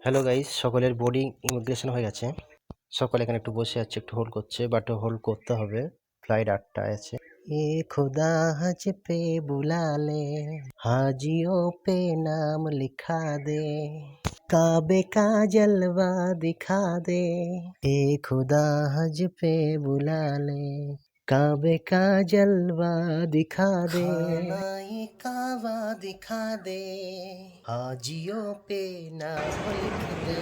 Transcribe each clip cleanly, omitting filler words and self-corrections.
Hello guys, সকলের boarding immigration হয়ে গেছে। সকলে এখানে একটু বসে আছে, একটু হোল্ড করছে, বাট হোল্ড করতে হবে। ফ্লাইট 8টায় আছে। এ खुदा हज पे बुला ले, हाजियों पे नाम लिखा दे, काबे का जलवा दिखा दे, ए खुदा हज पे बुला ले, काबे का जलवा दिखा दे, खानाए कावा दिखा दे, हाजियों पे नाम लिख दे।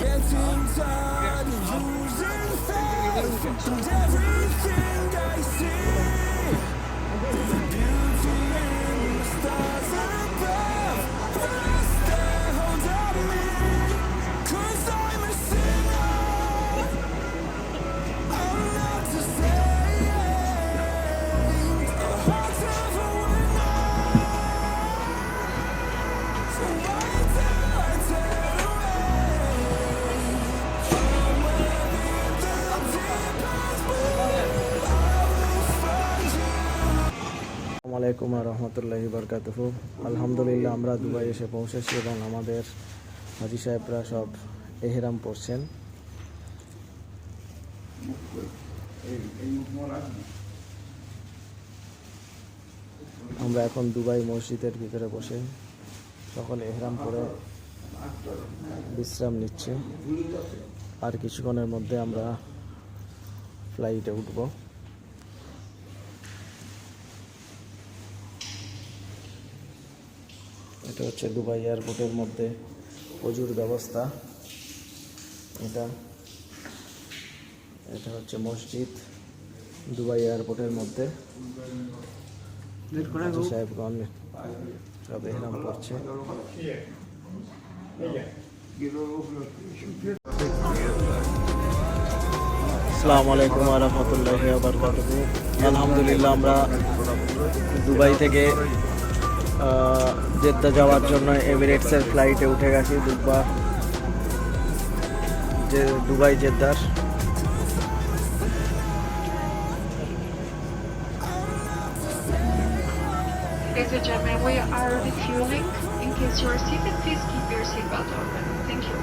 Getting tired of losing faith and everything I see. The beauty in the stars above, rest there, hold on me. 'Cause I'm a sinner, I'm not a saint, a heart of a winner. So why do I turn away? আসসালামু আলাইকুম রহমতুল্লাহি বারকাতুহু। আলহামদুলিল্লাহ আমরা Dubai এসে পৌঁছেছি এবং আমাদের হাজি সাহেবরা সব এহরাম পরছেন। আমরা এখন দুবাই মসজিদের ভিতরে বসে সকলে এহরাম পরে বিশ্রাম নিচ্ছে। আর কিছুক্ষণের মধ্যে আমরা ফ্লাইটে উঠব। এটা হচ্ছে দুবাই এয়ারপোর্টের মধ্যে অজুর ব্যবস্থা। এটা হচ্ছে মসজিদ দুবাই এয়ারপোর্টের মধ্যে। সাহেবগণ সব এহরাম করছে। আসসালামু আলাইকুম রহমতুল্লাহি বারকাতুহু। আলহামদুলিল্লাহ আমরা দুবাই থেকে জেদ্দা যাওয়ার জন্য এমিরেটসের ফ্লাইটে উঠে গেছি। Dubai জেদ্দার। Ladies and gentlemen, we are refueling. In case you are seated, please keep your seatbelt open. Thank you.